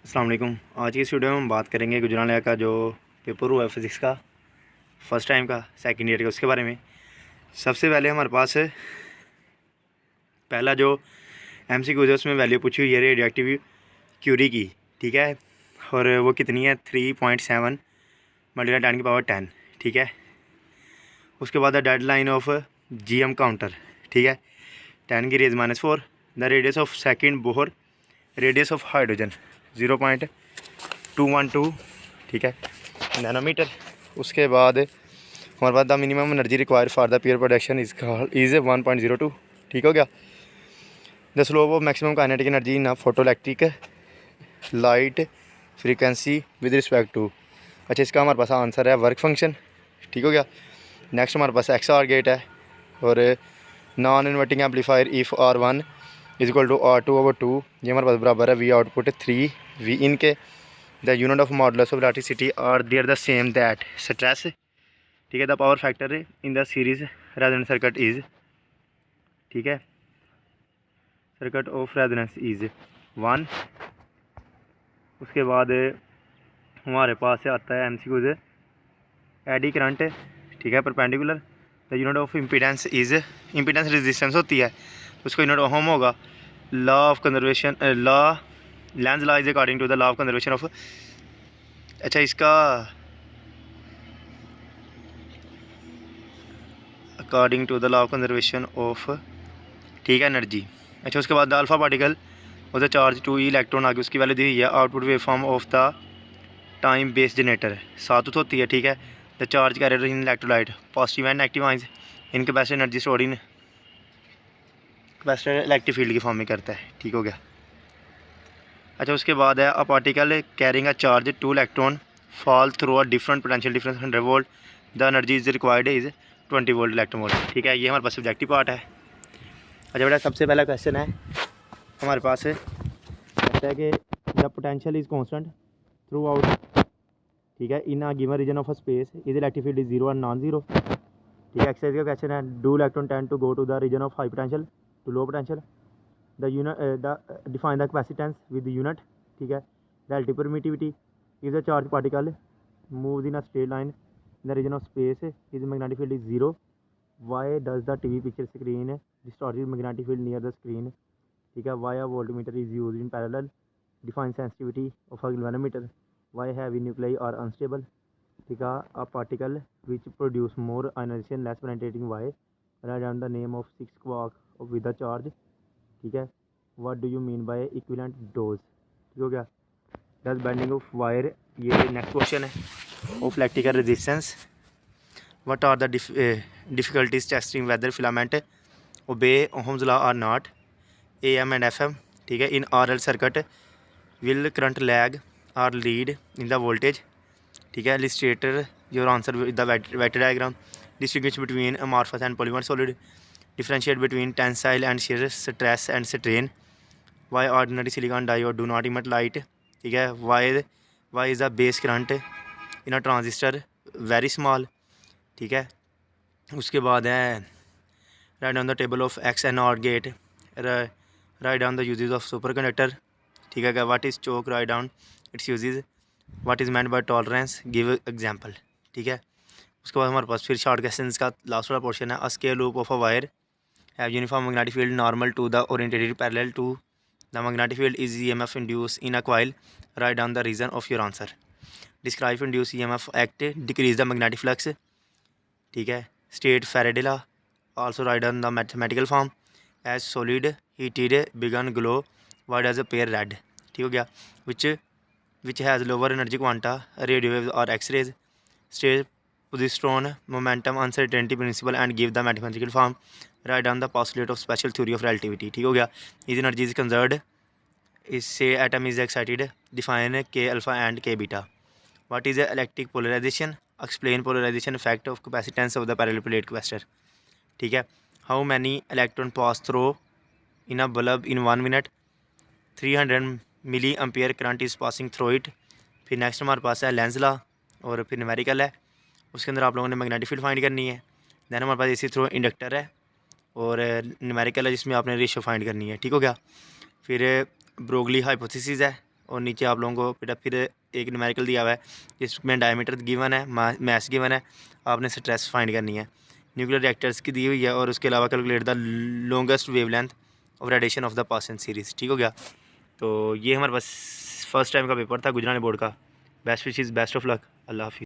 अस्सलाम वालेकुम। आज की इस वीडियो में हम बात करेंगे गुजरानिया का जो पेपर हुआ है फिज़िक्स का फ़र्स्ट टाइम का सेकंड ईयर का, उसके बारे में। सबसे पहले हमारे पास पहला जो एमसीक्यू है उसमें वैल्यू पूछी हुई है रेडियोएक्टिव क्यूरी की, ठीक है। और वो कितनी है 3.7 मल्टीप्लाई 10 की पावर 10, ठीक है। उसके बाद the dead line of GM counter, ठीक है। 10 की raise -4, the radius of second Bohr, radius of hydrogen 0.212, ठीक है, नैनोमीटर। उसके बाद हमारे पास the minimum energy required for the pure production is 1.02, ठीक हो गया। The slope of maximum kinetic energy in photoelectric light frequency with respect to. अच्छा, इसका हमारे पास आंसर है वर्क फंक्शन, ठीक हो गया। नेक्स्ट हमारे पास एक्स आर गेट है और non inverting amplifier if R1 is equal to R2/2, ये हमारे पास बराबर है वी आउटपुट 3 वी इन के। The unit of modulus of electricity are there the same that stress, ठीक है। The power factor in the series resonance circuit is, ठीक है, सर्किट ऑफ रेजोनेंस इज़ 1। उसके बाद हमारे पास आता है एमसीक्यूज एडी करंट, ठीक है, perpendicular. The unit of impedance is, impedance resistance होती है, उसका यूनिट ओम होगा। Law of conservation, law Lenz law is according to the law of conservation of, अच्छा, इसका according to the law of conservation of, ठीक है, energy. अच्छा, उसके बाद द अल्फा पार्टिकल और द चार्ज 2 इलेक्ट्रॉन आगे उसकी वैल्यू दी हुई है। Output wave form of the time based generator सातुत होती है, ठीक है। The charge carrier in electrolyte positive and negative ions in capacity energy stored in capacitor electric field की फॉर्म में करता है, ठीक हो गया। अच्छा, उसके बाद है a particle carrying a charge 2 electron fall through a different potential difference 100 volt, the energy is required is 20 volt electron volt, ठीक है। ये हमारे पास सब्जेक्टिव पार्ट है। अच्छा बेटा, सबसे पहला क्वेश्चन है हमारे पास, कहता है कि the potential is constant throughout, ठीक है, in a given region of a space is electric field is 0 और नॉन जीरो, ठीक है। एक्सरसाइज का क्वेश्चन है do electron tend to go to the region of high potential to low potential, the unit the define the capacitance with unit, ठीक है। relative permittivity is a charged particle moves in a straight line in the region of space, his magnetic field is 0, why does the TV picture screen distort magnetic field near the screen, ठीक है। why a voltmeter is used in parallel, define sensitivity of a galvanometer, why heavy nuclei are unstable, ठीक है। a particle which produce more ionization less penetrating, why, write down the name of 6 quark with a charge, ठीक है। what do you mean by equivalent dose, ठीक हो गया। Does bending of wire, ये next question है। Of electrical resistance, what are the difficulties testing whether filament obey ohm's law or not, AM and FM, ठीक है। In RL circuit will current lag or lead in the voltage, ठीक है। Illustrate your answer with the vector diagram, distinguish between amorphous and polymer solid, differentiate between tensile and shear stress and strain, why ordinary silicon diode do not emit light, ठीक है। Why is the base current in a transistor very small, ठीक है। उसके बाद है write down the table of X and NOT gate, write down the uses of superconductor, ठीक है। What is choke, write down its uses, what is meant by tolerance, give example, ठीक है। उसके बाद हमारे पास फिर शॉर्ट क्वेश्चन का लास्ट वाला पोर्शन है। A square loop of a wire have uniform magnetic field normal to the oriented parallel to the magnetic field is EMF induced in a coil, write down the reason of your answer, describe induced EMF act decrease the magnetic flux, ठीक है। state Faraday law, also write down the mathematical form, as solid heated begun glow, why does appear red, ठीक हो गया। which has lower energy quanta, radio waves or x-rays, state positron momentum uncertainty principle and give the mathematical form, write down the postulate of special theory of relativity, ठीक हो गया। is energy is conserved, is say atom is excited, define k alpha and k beta, what is electric polarization, explain polarization effect of capacitance of the parallel plate capacitor, ठीक है। how many electron pass through in a bulb in 1 minute, 300 milliampere current is passing through it. फिर next हमारे पास है Lenz law और फिर numerical है, उसके अंदर आप लोगों ने मैग्नेटिक फील्ड फाइंड करनी है। दैन हमारे पास AC थ्रू इंडक्टर है और न्यूमेरिकल है जिसमें आपने रेशियो फाइंड करनी है, ठीक हो गया। फिर ब्रोगली हाइपोथेसिस है और नीचे आप लोगों को बेटा फिर एक न्यूमेरिकल दिया हुआ है जिसमें डायमीटर गिवन है, मैस गिवन है, आपने स्ट्रेस फाइंड करनी है। न्यूक्लियर रिएक्टर्स की दी हुई है और उसके अलावा calculate the longest wavelength of radiation of the Paschen series. ठीक हो गया। तो ये हमारे पास फर्स्ट टाइम का पेपर था गुजरानी बोर्ड का। Best wishes, best of luck, अल्लाह हाफिज़।